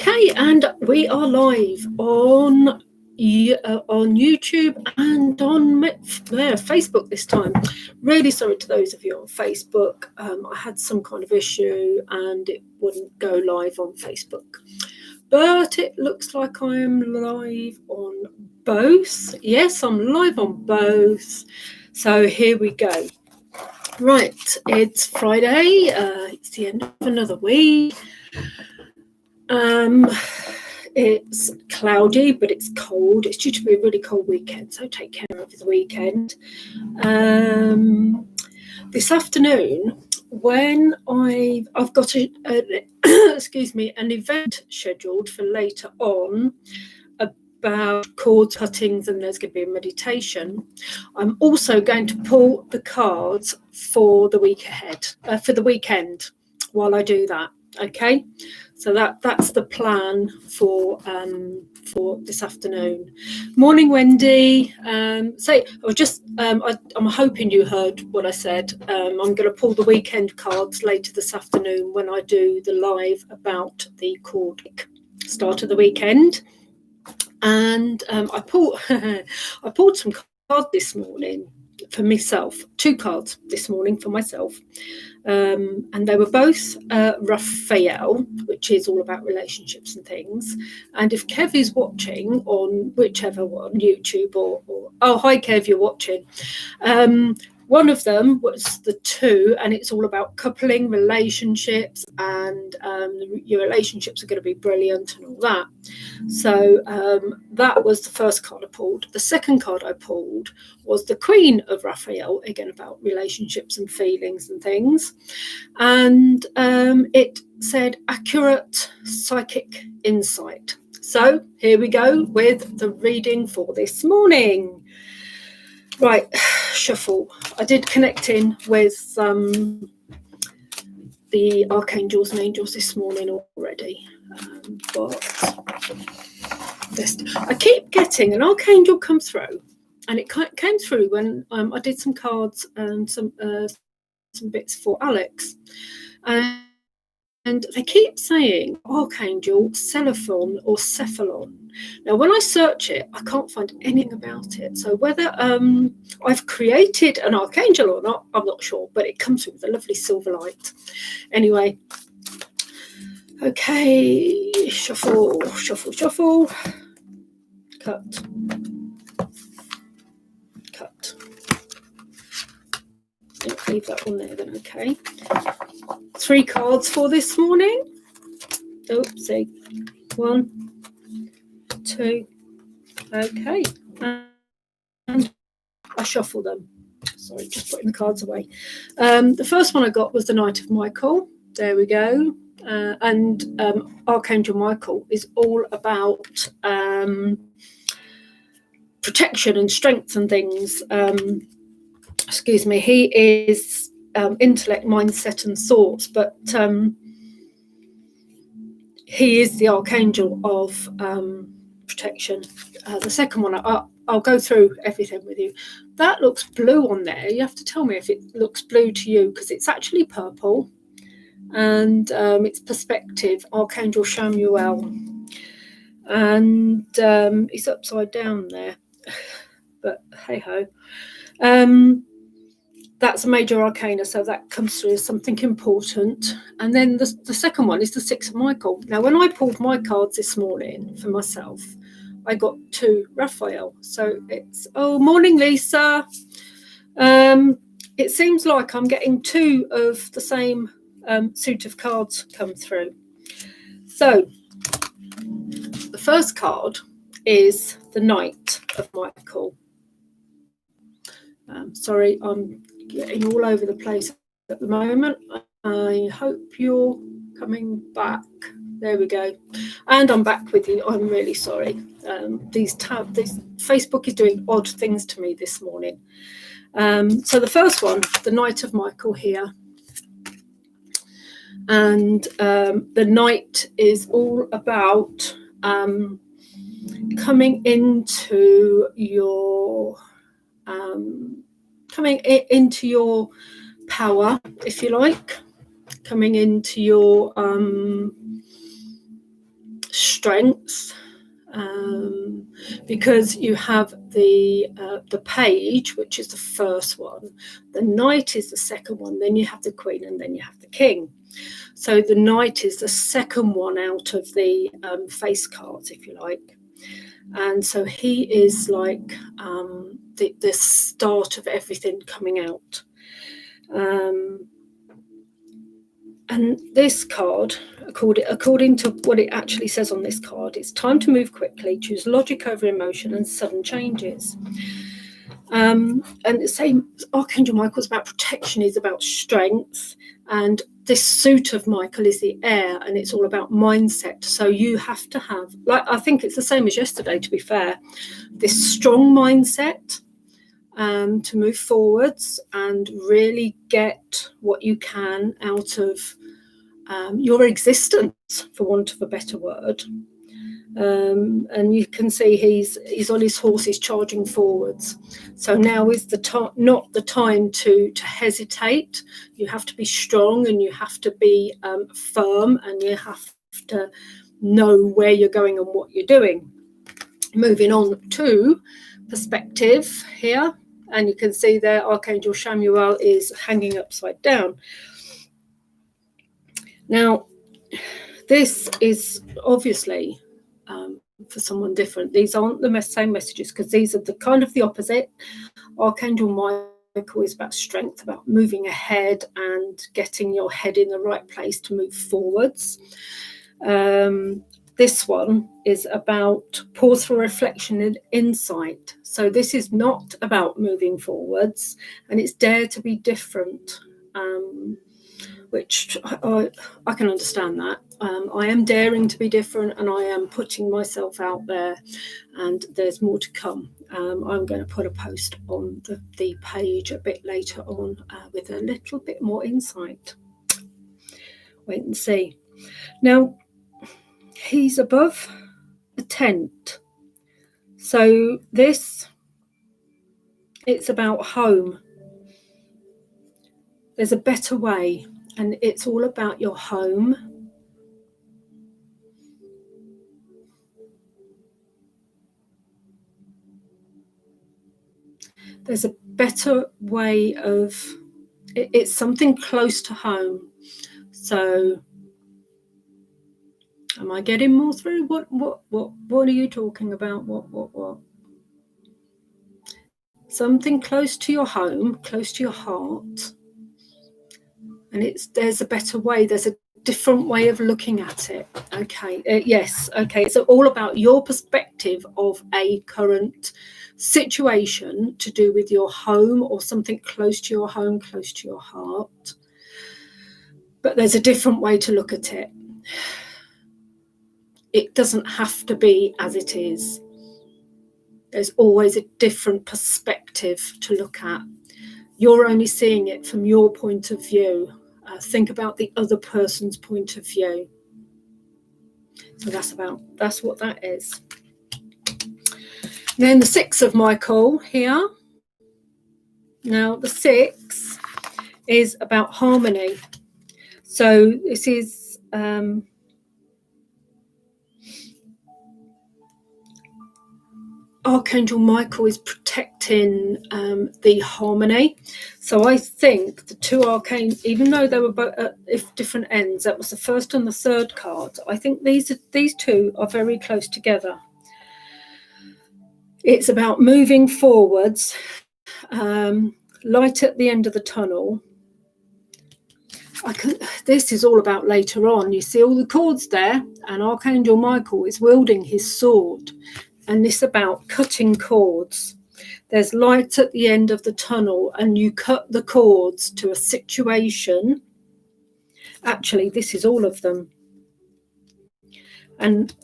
Okay, and we are live on YouTube and on Facebook this time. Really sorry to those of you on Facebook. I had some kind of issue and it wouldn't go live on Facebook. But it looks like I am live on both. Yes, I'm live on both. So here we go. Right, it's Friday. It's the end of another week. It's cloudy, but it's cold. It's due to be a really cold weekend, so take care over the weekend. This afternoon, when I've got an event scheduled for later on about cord cuttings, and there's going to be a meditation. I'm also going to pull the cards for the week ahead, for the weekend, while I do that. Okay, so that's the plan for this afternoon. Morning, Wendy. I'm hoping you heard what I said. I'm going to pull the weekend cards later this afternoon when I do the live about the cord start of the weekend. And I pulled some cards this morning for myself. 2 cards this morning for myself. And they were both Raphael, which is all about relationships and things. And if Kev is watching on whichever one, YouTube or oh, hi Kev, you're watching. One of them was the 2, and it's all about coupling, relationships, and your relationships are going to be brilliant and all that. So that was the first card I pulled. The second card I pulled was the Queen of Raphael, again about relationships and feelings and things. And it said accurate psychic insight. So here we go with the reading for this morning. Right, shuffle. I did connect in with the archangels and angels this morning already, but I keep getting an archangel come through, and it came through when I did some cards and some bits for Alex, and they keep saying archangel, Celephon or Cephalon. Now, when I search it, I can't find anything about it. So whether I've created an archangel or not, I'm not sure, but it comes with a lovely silver light. Anyway, okay, shuffle, shuffle, shuffle, cut, cut. Leave that one there then, okay. 3 cards for this morning. Oopsie. 1, 2. Okay. And I shuffle them. Sorry, just putting the cards away. The first one I got was the Knight of Michael. There we go. And Archangel Michael is all about protection and strength and things. He is intellect, mindset and thoughts, but he is the archangel of protection. The second one, I'll go through everything with you. That looks blue on there. You have to tell me if it looks blue to you, because it's actually purple, and it's perspective, Archangel Samuel, and he's upside down there, but hey ho. That's a major arcana, so that comes through as something important. And then the second one is the 6 of Michael. Now, when I pulled my cards this morning for myself, I got 2 Raphael. So it's, oh, morning, Lisa. It seems like I'm getting 2 of the same suit of cards come through. So the first card is the Knight of Michael. Sorry, I'm getting all over the place at the moment. I hope you're coming back. There we go. And I'm back with you. I'm really sorry. This Facebook is doing odd things to me this morning. So the first one, the Knight of Michael here. And the Knight is all about coming into your power, if you like, coming into your strengths, because you have the page, which is the first one, the knight is the second one, then you have the queen, and then you have the king. So the knight is the second one out of the face cards, if you like. And so he is like the start of everything coming out. And this card, according to what it actually says on this card, it's time to move quickly, choose logic over emotion and sudden changes. And the same, Archangel Michael is about protection, is about strength. And this suit of Michael is the air, and it's all about mindset. So you have to have, like, I think it's the same as yesterday, to be fair, this strong mindset to move forwards and really get what you can out of your existence, for want of a better word. And you can see he's on his horse, he's charging forwards. So now is the not the time to hesitate. You have to be strong, and you have to be firm, and you have to know where you're going and what you're doing. Moving on to perspective here, and you can see there Archangel Chamuel is hanging upside down. Now, this is obviously for someone different. These aren't the same messages, because these are the kind of the opposite. Archangel Michael is about strength, about moving ahead and getting your head in the right place to move forwards. This one is about pause for reflection and insight. So this is not about moving forwards, and it's dare to be different. Which I can understand that. I am daring to be different, and I am putting myself out there, and there's more to come. I'm going to put a post on the page a bit later on with a little bit more insight. Wait and see. Now, he's above a tent. So it's about home. There's a better way. And it's all about your home. There's a better way of, it's something close to home. So, am I getting more through? What are you talking about? What? Something close to your home, close to your heart. And there's a better way. There's a different way of looking at it. Okay. Yes. Okay. It's all about your perspective of a current situation to do with your home, or something close to your home, close to your heart. But there's a different way to look at it. It doesn't have to be as it is. There's always a different perspective to look at. You're only seeing it from your point of view. Think about the other person's point of view. So that's what that is. Then the 6 of Michael here. Now the 6 is about harmony. So this is Archangel Michael is protecting the harmony. So I think the two archangels, even though they were both at different ends, that was the first and the third card. I think these two are very close together. It's about moving forwards, light at the end of the tunnel. This is all about later on. You see all the cords there, and Archangel Michael is wielding his sword. And this about cutting cords. There's light at the end of the tunnel, and you cut the cords to a situation. Actually, this is all of them. And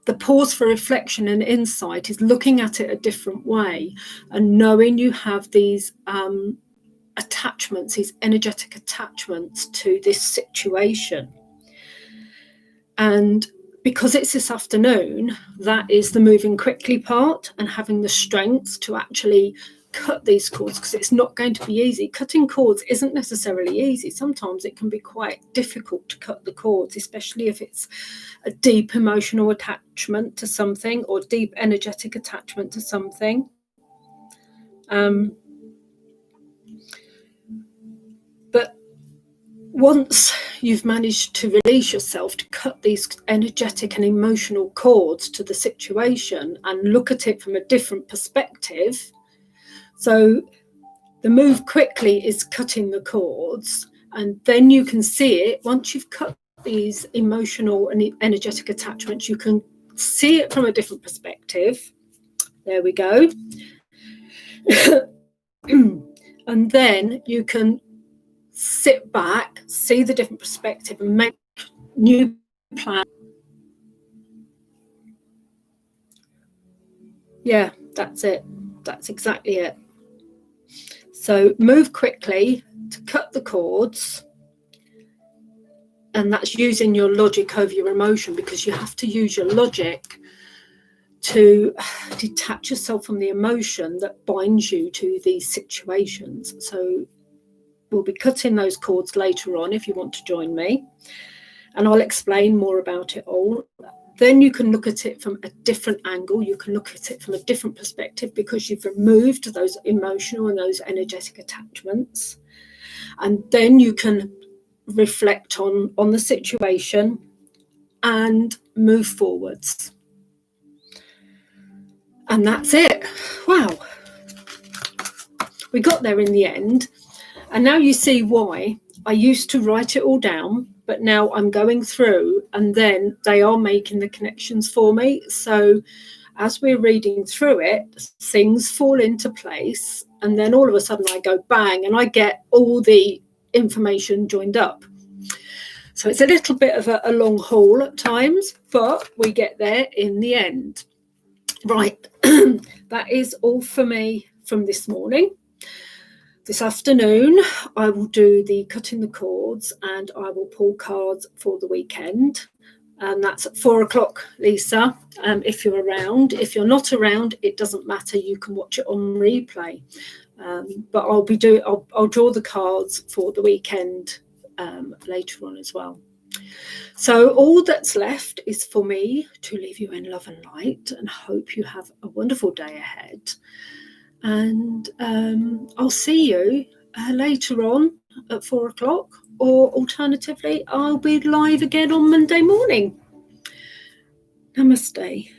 the pause for reflection and insight is looking at it a different way, and knowing you have these attachments, these energetic attachments to this situation. And because it's this afternoon, that is the moving quickly part, and having the strength to actually cut these cords, because it's not going to be easy. Cutting cords isn't necessarily easy. Sometimes it can be quite difficult to cut the cords, especially if it's a deep emotional attachment to something or deep energetic attachment to something. But once you've managed to release yourself, to cut these energetic and emotional cords to the situation and look at it from a different perspective. So the move quickly is cutting the cords, and then you can see it. Once you've cut these emotional and energetic attachments, you can see it from a different perspective. There we go. And then you can sit back, see the different perspective, and make new plans. Yeah, that's it. That's exactly it. So move quickly to cut the cords, and that's using your logic over your emotion, because you have to use your logic to detach yourself from the emotion that binds you to these situations. So we'll be cutting those cords later on if you want to join me, and I'll explain more about it all. Then you can look at it from a different angle. You can look at it from a different perspective, because you've removed those emotional and those energetic attachments. And then you can reflect on the situation and move forwards. And that's it. Wow. We got there in the end. And now you see why I used to write it all down, but now I'm going through and then they are making the connections for me. So as we're reading through it, things fall into place, and then all of a sudden I go bang and I get all the information joined up. So it's a little bit of a long haul at times, but we get there in the end. Right, that is all for me from this morning. This afternoon, I will do the cutting the cords, and I will pull cards for the weekend. And that's at 4 o'clock, Lisa, if you're around. If you're not around, it doesn't matter. You can watch it on replay. But I'll draw the cards for the weekend later on as well. So all that's left is for me to leave you in love and light, and hope you have a wonderful day ahead. And I'll see you later on at 4 o'clock, or alternatively, I'll be live again on Monday morning. Namaste.